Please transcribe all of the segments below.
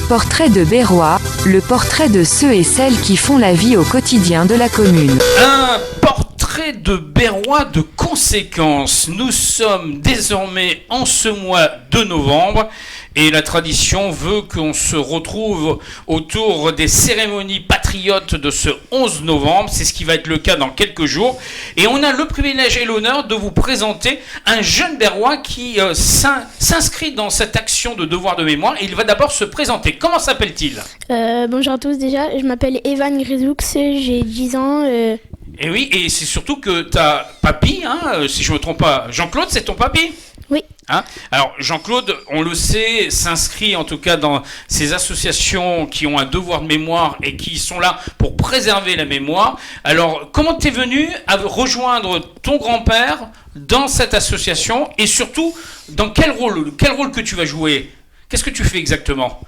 Portrait de Berrois, le portrait de ceux et celles qui font la vie au quotidien de la commune. Un portrait de Berrois de conséquence. Nous sommes désormais en ce mois de novembre et la tradition veut qu'on se retrouve autour des cérémonies patriotes de ce 11 novembre. C'est ce qui va être le cas dans quelques jours. Et on a le privilège et l'honneur de vous présenter un jeune Berrois qui s'inscrit dans cette action de devoir de mémoire. Et il va d'abord se présenter. Comment s'appelle-t-il ? Bonjour à tous déjà, je m'appelle Evan Grizoux, j'ai 10 ans. Et oui, et c'est surtout que ta papy, si je ne me trompe pas, Jean-Claude, c'est ton papy ? Oui. Alors Jean-Claude, on le sait, s'inscrit en tout cas dans ces associations qui ont un devoir de mémoire et qui sont là pour préserver la mémoire. Alors comment t'es venu à rejoindre ton grand-père dans cette association et surtout dans quel rôle que tu vas jouer ? Qu'est-ce que tu fais exactement ?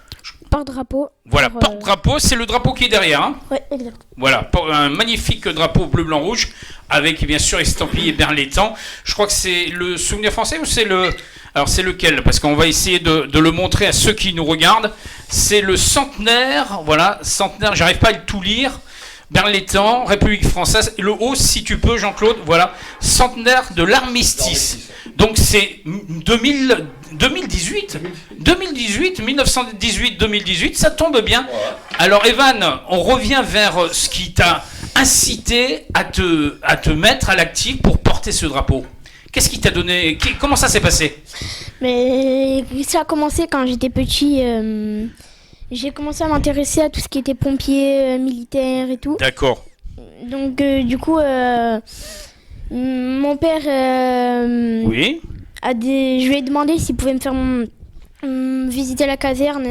Porte-drapeau. Voilà, porte-drapeau, c'est le drapeau qui est derrière. Hein ? Oui, exact. Voilà, un magnifique drapeau bleu-blanc-rouge avec bien sûr estampillé Berlétan. Je crois que c'est le souvenir français ou c'est le... Alors c'est lequel ? Parce qu'on va essayer de le montrer à ceux qui nous regardent. C'est le centenaire, voilà, centenaire, j'arrive pas à tout lire. Berlétan, République française, le haut si tu peux Jean-Claude, voilà, centenaire de l'armistice. Donc c'est 2018, 1918, ça tombe bien. Alors Evan, on revient vers ce qui t'a incité à te mettre à l'actif pour porter ce drapeau. Qu'est-ce qui t'a donné ? Comment ça s'est passé ? Mais ça a commencé quand j'étais petit. J'ai commencé à m'intéresser à tout ce qui était pompier, militaire et tout. D'accord. Donc du coup, mon père Oui. je lui ai demandé s'il pouvait me faire visiter la caserne,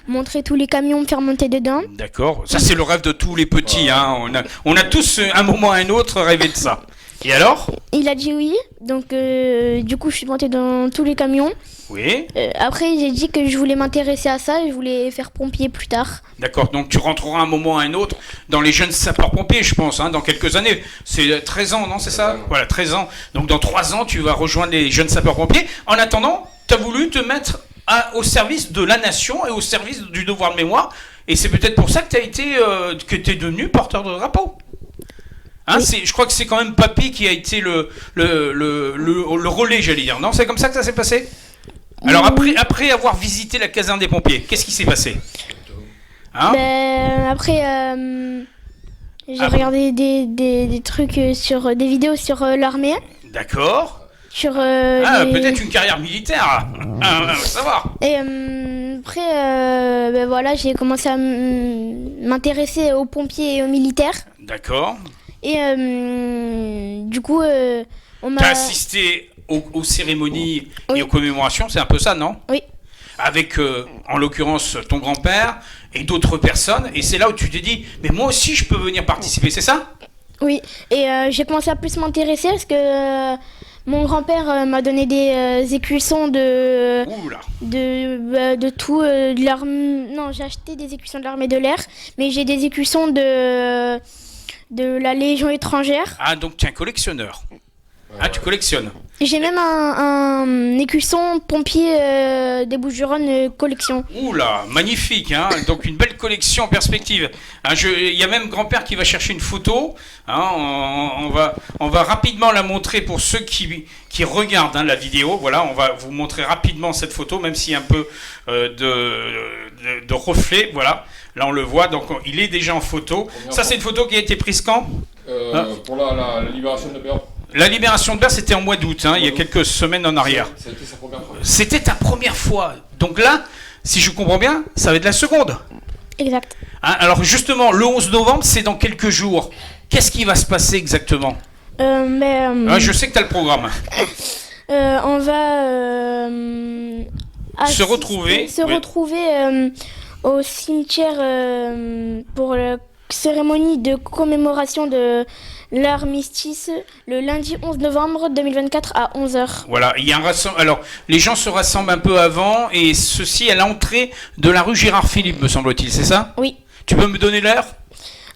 montrer tous les camions, me faire monter dedans. D'accord. Ça c'est le rêve de tous les petits. Hein. On a tous un moment à un autre rêvé de ça. Et alors ? Il a dit oui, donc du coup je suis montée dans tous les camions. Oui. Après j'ai dit que je voulais m'intéresser à ça, je voulais faire pompier plus tard. D'accord, donc tu rentreras un moment à un autre dans les jeunes sapeurs-pompiers, je pense, dans quelques années. C'est 13 ans, non, c'est ça ? Voilà, 13 ans. Donc dans 3 ans, tu vas rejoindre les jeunes sapeurs-pompiers. En attendant, tu as voulu te mettre au service de la nation et au service du devoir de mémoire. Et c'est peut-être pour ça que tu es devenu porteur de drapeau. Oui. Je crois que c'est quand même papy qui a été le relais, j'allais dire. Non, c'est comme ça que ça s'est passé ? Alors après avoir visité la caserne des pompiers, qu'est-ce qui s'est passé ? Après, j'ai regardé des trucs sur des vidéos sur l'armée. D'accord. Sur peut-être une carrière militaire. On va savoir. Et après, voilà, j'ai commencé à m'intéresser aux pompiers et aux militaires. D'accord. Et du coup, on m'a... T'as assisté aux cérémonies et aux commémorations, c'est un peu ça, non ? Oui. Avec, en l'occurrence, ton grand-père et d'autres personnes. Et c'est là où tu t'es dit, mais moi aussi, je peux venir participer, c'est ça ? Oui. Et j'ai commencé à plus m'intéresser parce que mon grand-père m'a donné des écussons de tout. Non, j'ai acheté des écussons de l'armée de l'air, mais j'ai des écussons de la Légion étrangère. Ah, donc tu es un collectionneur. Tu collectionnes. J'ai même un écusson pompier des Bouches-du-Rhône collection. Oula, magnifique, hein. Donc une belle collection en perspective. Il y a même grand-père qui va chercher une photo. On va rapidement la montrer pour ceux qui regardent la vidéo. Voilà, on va vous montrer rapidement cette photo, même s'il y a un peu de reflet. Voilà, là on le voit. Donc il est déjà en photo. Ça, c'est une photo qui a été prise quand ? Pour la libération de Berre. La libération de Berre, c'était en mois d'août, il y a quelques semaines en arrière. C'était sa première fois. C'était ta première fois. Donc là, si je comprends bien, ça va être la seconde. Exact. Alors justement, le 11 novembre, c'est dans quelques jours. Qu'est-ce qui va se passer exactement ? Je sais que tu as le programme. On va se retrouver au cimetière pour la cérémonie de commémoration de l'armistice le lundi 11 novembre 2024 à 11h. Voilà, il y a un rassemblement. Alors, les gens se rassemblent un peu avant et ceci à l'entrée de la rue Gérard Philippe, me semble-t-il, c'est ça ? Oui. Tu peux me donner l'heure ?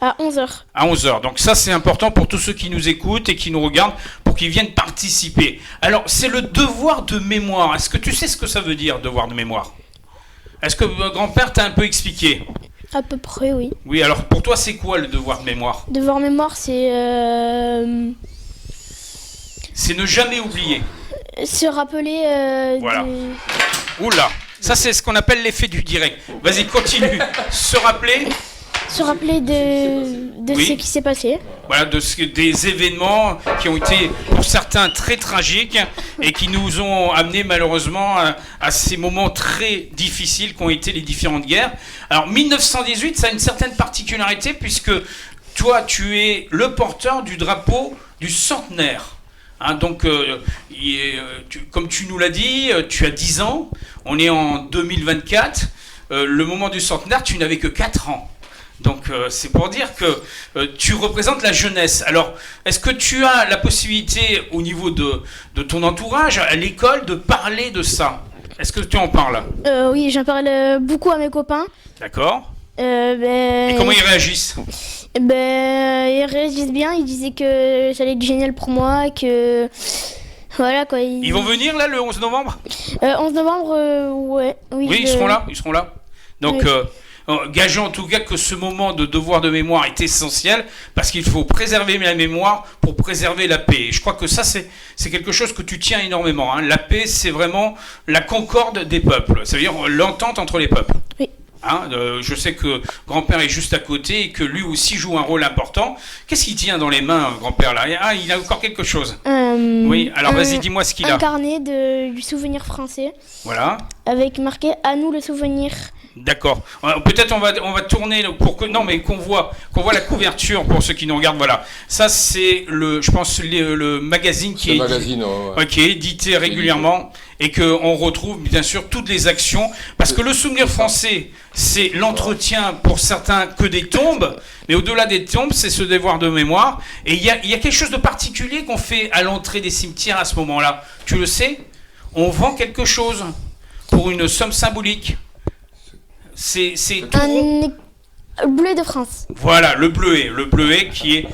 À 11h. À 11h. Donc ça, c'est important pour tous ceux qui nous écoutent et qui nous regardent pour qu'ils viennent participer. Alors, c'est le devoir de mémoire. Est-ce que tu sais ce que ça veut dire, devoir de mémoire ? Est-ce que grand-père t'a un peu expliqué? À peu près, oui. Oui, alors pour toi, c'est quoi le devoir de mémoire? Devoir mémoire, c'est C'est ne jamais oublier. se rappeler Voilà. Oula, ça c'est ce qu'on appelle l'effet du direct. Vas-y, continue. Se rappeler de Oui. ce qui s'est passé. voilà, des événements qui ont été pour certains très tragiques et qui nous ont amenés malheureusement à ces moments très difficiles qu'ont été les différentes guerres. Alors 1918, ça a une certaine particularité puisque toi tu es le porteur du drapeau du centenaire. Hein, donc, comme tu nous l'as dit, tu as 10 ans, on est en 2024, le moment du centenaire, tu n'avais que 4 ans. Donc c'est pour dire que tu représentes la jeunesse. Alors, est-ce que tu as la possibilité au niveau de ton entourage, à l'école, de parler de ça? Est-ce que tu en parles? Oui, j'en parle beaucoup à mes copains. D'accord. Et Et comment ils réagissent? ils réagissent bien, ils disaient que ça allait être génial pour moi, que... Voilà quoi. Ils vont venir là le 11 novembre? 11 novembre, ouais. Oui, ils seront là, ils seront là. Donc, gageons en tout cas que ce moment de devoir de mémoire est essentiel parce qu'il faut préserver la mémoire pour préserver la paix. Et je crois que ça, c'est quelque chose que tu tiens énormément. Hein. La paix, c'est vraiment la concorde des peuples, c'est-à-dire l'entente entre les peuples. Oui. Hein, je sais que grand-père est juste à côté et que lui aussi joue un rôle important. Qu'est-ce qu'il tient dans les mains, grand-père là? Ah, il a encore quelque chose. Oui, alors vas-y, dis-moi ce qu'il a. Un carnet du souvenir français. Voilà. Avec marqué « À nous le souvenir ». D'accord. Peut-être on va tourner pour que qu'on voit la couverture pour ceux qui nous regardent. Voilà. Ça c'est je pense le magazine qui est édité régulièrement et que on retrouve bien sûr toutes les actions parce que le souvenir français c'est l'entretien pour certains que des tombes, mais au-delà des tombes c'est ce devoir de mémoire et il y a quelque chose de particulier qu'on fait à l'entrée des cimetières à ce moment-là. Tu le sais? On vend quelque chose pour une somme symbolique. C'est tout rond. Un bleuet de France. Voilà, le bleuet qui est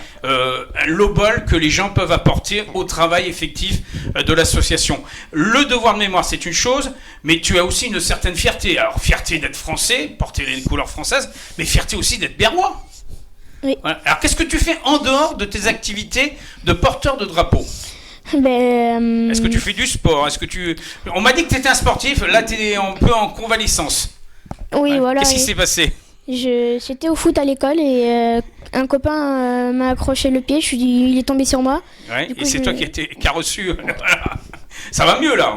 l'obol que les gens peuvent apporter au travail effectif de l'association. Le devoir de mémoire, c'est une chose, mais tu as aussi une certaine fierté. Alors, fierté d'être français, porter les couleurs françaises, mais fierté aussi d'être berrois. Oui. Voilà. Alors, qu'est-ce que tu fais en dehors de tes activités de porteur de drapeau? Est-ce que tu fais du sport? On m'a dit que tu étais un sportif, là tu es un peu en convalescence. Oui, Ouais. voilà. Qu'est-ce qui s'est passé? J'étais au foot à l'école et un copain m'a accroché le pied, il est tombé sur moi. Ouais, Du coup, et c'est toi qui as reçu. Ça va mieux là.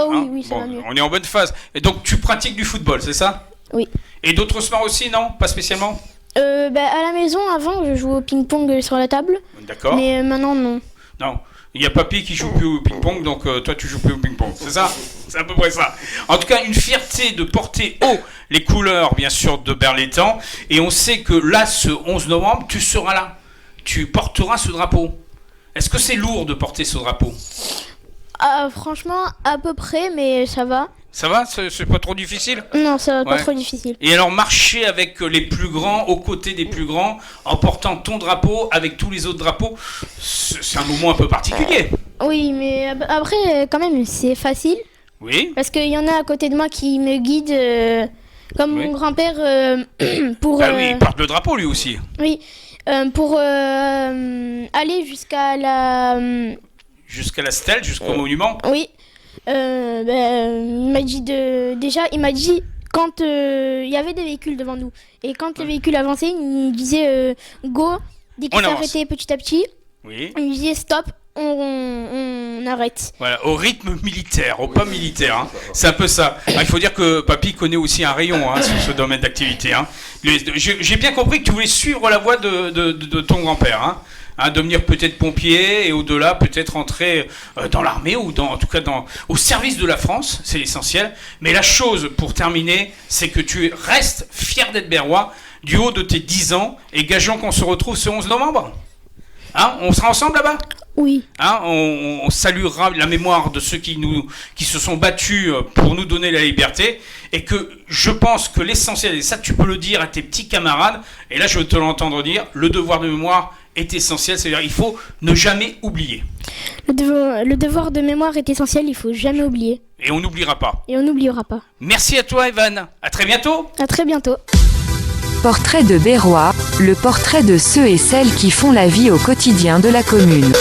Oui, ça va mieux. On est en bonne phase. Et donc tu pratiques du football, c'est ça? Oui. Et d'autres sports aussi, non? Pas spécialement? À la maison, avant, je jouais au ping-pong sur la table. D'accord. Mais maintenant, non. Non. Il y a papy qui joue plus au ping-pong, donc toi tu joues plus au ping-pong, c'est ça? C'est à peu près ça. En tout cas, une fierté de porter haut les couleurs, bien sûr, de Berlétan. Et on sait que là, ce 11 novembre, tu seras là. Tu porteras ce drapeau. Est-ce que c'est lourd de porter ce drapeau? Franchement, à peu près, mais ça va. Ça va? C'est pas trop difficile? Non, ça va pas Ouais. trop difficile. Et alors marcher avec les plus grands, aux côtés des plus grands, en portant ton drapeau avec tous les autres drapeaux, c'est un moment un peu particulier. Oui, mais après, quand même, c'est facile. Oui. Parce qu'il y en a à côté de moi qui me guident, comme Oui. mon grand-père, pour... Ah oui, il porte le drapeau lui aussi. Oui, pour aller jusqu'à la... Jusqu'à la stèle, jusqu'au monument. Oui, il m'a dit il m'a dit quand il y avait des véhicules devant nous et quand les véhicules avançaient, il disait go, dès On qu'ils avance. s'arrêtaient petit à petit, Oui. il disait stop, on arrête. Voilà, au rythme militaire, au pas militaire. Hein. C'est un peu ça. Ah, il faut dire que papy connaît aussi un rayon sur ce domaine d'activité. Hein. J'ai bien compris que tu voulais suivre la voie de ton grand-père. Hein, devenir peut-être pompier et au-delà peut-être entrer dans l'armée ou en tout cas au service de la France, c'est l'essentiel. Mais la chose pour terminer, c'est que tu restes fier d'être berrois du haut de tes 10 ans et gageons qu'on se retrouve ce 11 novembre. Hein, on sera ensemble là-bas? Oui. Hein, on saluera la mémoire de ceux qui se sont battus pour nous donner la liberté et que je pense que l'essentiel, et ça tu peux le dire à tes petits camarades, et là je veux te l'entendre dire, le devoir de mémoire est essentiel, c'est-à-dire il faut ne jamais oublier. Le devoir de mémoire est essentiel, il faut jamais oublier. Et on n'oubliera pas. Et on n'oubliera pas. Merci à toi Evan, à très bientôt. À très bientôt. Portrait de Berrois, le portrait de ceux et celles qui font la vie au quotidien de la commune.